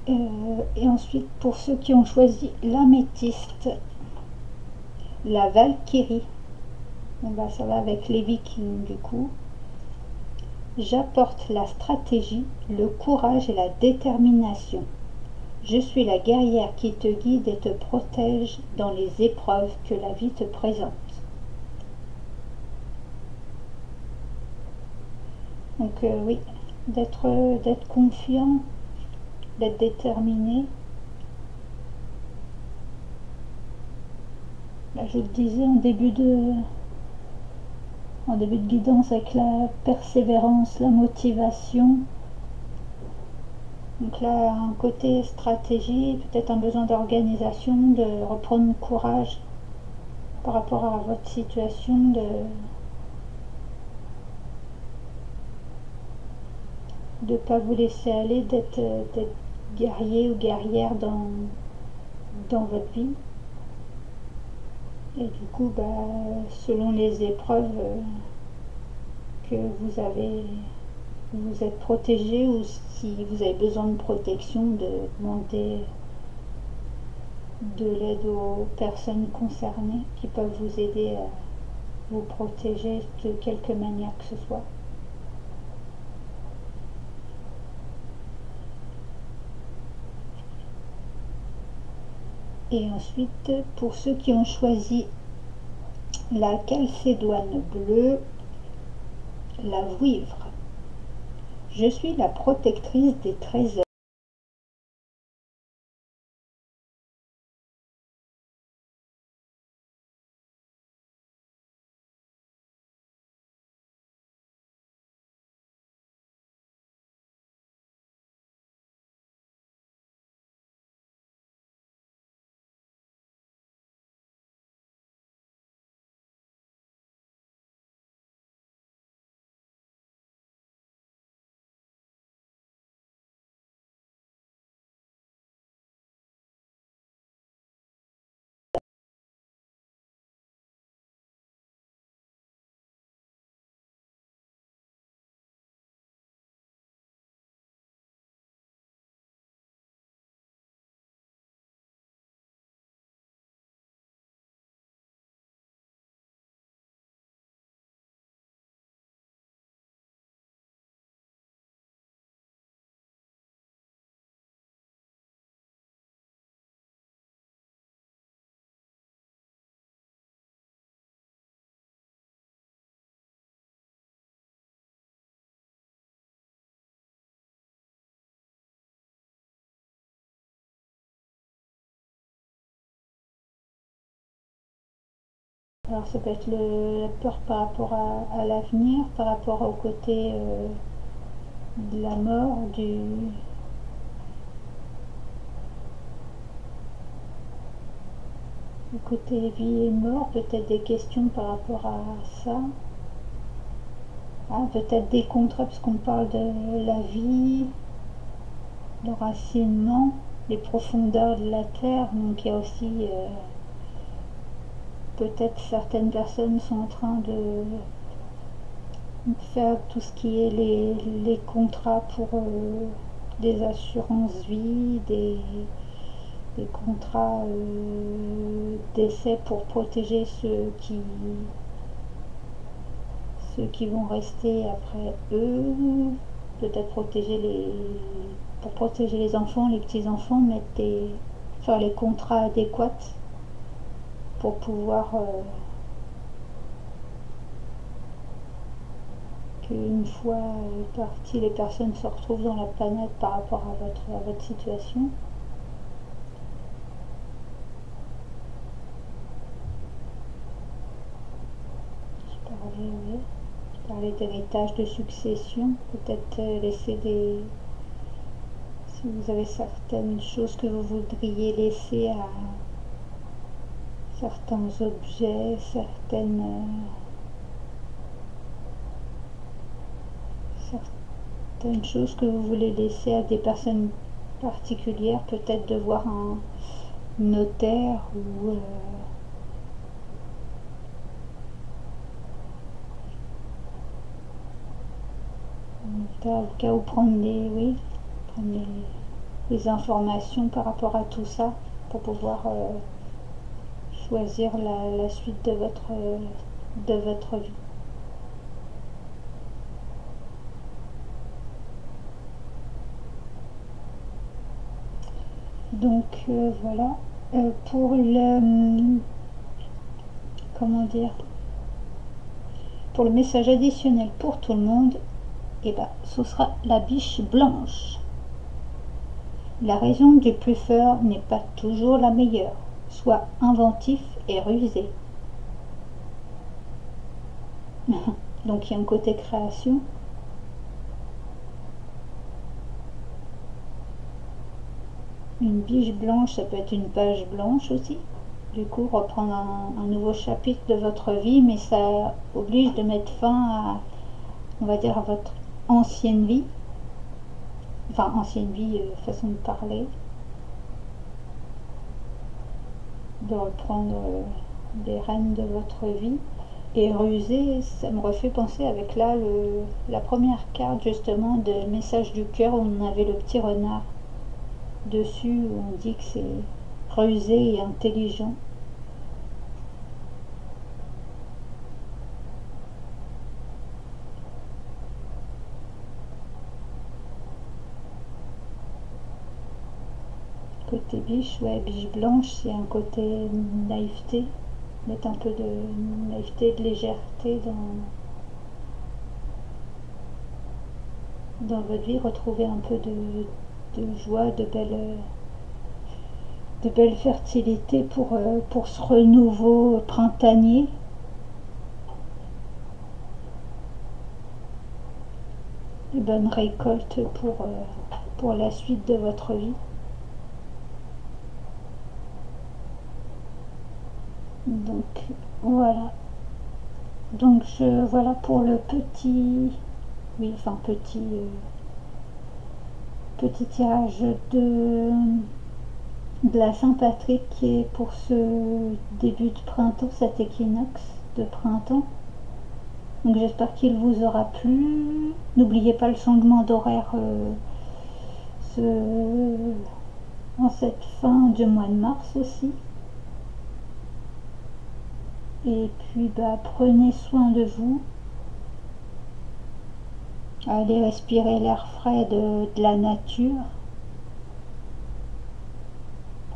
Et ensuite, pour ceux qui ont choisi l'améthyste, la Valkyrie, ben, ça va avec les Vikings du coup. J'apporte la stratégie, le courage et la détermination. Je suis la guerrière qui te guide et te protège dans les épreuves que la vie te présente. Donc oui, d'être confiant, d'être déterminé. Là, je le disais en début de guidance, avec la persévérance, la motivation. Donc là, un côté stratégie, peut-être un besoin d'organisation, de reprendre courage par rapport à votre situation, de ne pas vous laisser aller, d'être guerrier ou guerrière dans votre vie. Et du coup, bah, selon les épreuves que vous êtes protégé, ou si vous avez besoin de protection, de demander de l'aide aux personnes concernées qui peuvent vous aider à vous protéger de quelque manière que ce soit. Et ensuite, pour ceux qui ont choisi la calcédoine bleue, la vouivre. Je suis la protectrice des trésors. Alors ça peut être la peur par rapport à l'avenir, par rapport au côté de la mort, du côté vie et mort, peut-être des questions par rapport à ça. Ah, peut-être des contrats, puisqu'on parle de la vie, l'enracinement, les profondeurs de la terre. Donc il y a aussi peut-être certaines personnes sont en train de faire tout ce qui est les contrats pour des assurances vie, des contrats d'essai pour protéger ceux qui vont rester après eux, peut-être pour protéger les enfants, les petits-enfants, faire les contrats adéquats pour pouvoir qu'une fois parties, les personnes se retrouvent dans la planète par rapport à votre situation. Je parlais d'héritage, de succession, peut-être laisser si vous avez certaines choses que vous voudriez laisser à certains objets, certaines choses que vous voulez laisser à des personnes particulières, peut-être de voir un notaire ou au cas où prendre les informations par rapport à tout ça pour pouvoir choisir la suite de votre vie. Donc voilà. Pour le comment dire, pour le message additionnel pour tout le monde, et ben, ce sera la biche blanche. La raison du plus fort n'est pas toujours la meilleure. Sois inventif et rusé. Donc il y a un côté création. Une biche blanche, ça peut être une page blanche aussi. Du coup, reprendre un nouveau chapitre de votre vie, mais ça oblige de mettre fin à, on va dire, à votre ancienne vie. Enfin, ancienne vie, façon de parler. De reprendre les rênes de votre vie. Et rusé, ça me refait penser avec là la première carte justement de message du cœur où on avait le petit renard dessus, où on dit que c'est rusé et intelligent. Côté biche, ouais, biche blanche, c'est un côté naïveté, mettre un peu de naïveté, de légèreté dans votre vie, retrouver un peu de joie, de belle fertilité pour ce renouveau printanier. De bonnes récoltes pour la suite de votre vie. Donc voilà. Donc voilà pour le petit, oui, enfin petit tirage de la Saint-Patrick qui est pour ce début de printemps, cet équinoxe de printemps. Donc j'espère qu'il vous aura plu. N'oubliez pas le changement d'horaire en cette fin du mois de mars aussi. Et puis prenez soin de vous. Allez respirer l'air frais de la nature.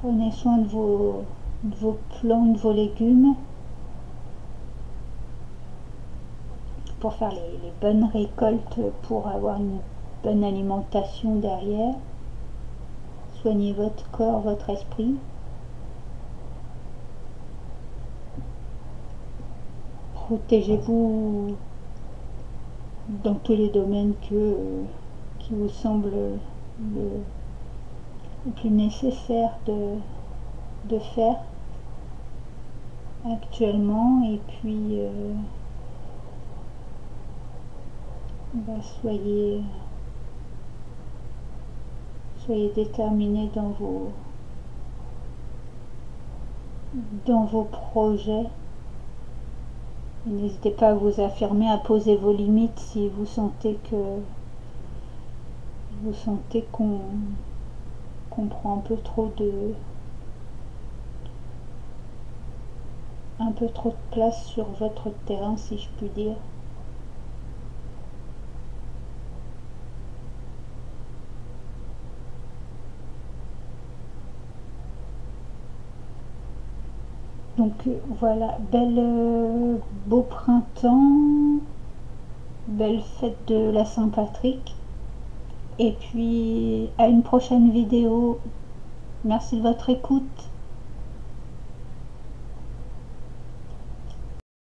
Prenez soin de vos plantes, de vos légumes. Pour faire les bonnes récoltes, pour avoir une bonne alimentation derrière. Soignez votre corps, votre esprit. protégez-vous dans tous les domaines qui vous semblent le plus nécessaire de faire actuellement, et puis soyez déterminés dans vos projets. N'hésitez pas à vous affirmer, à poser vos limites si vous sentez qu'on prend un peu trop de place sur votre terrain, si je puis dire. Donc voilà, beau printemps, belle fête de la Saint-Patrick, et puis à une prochaine vidéo. Merci de votre écoute.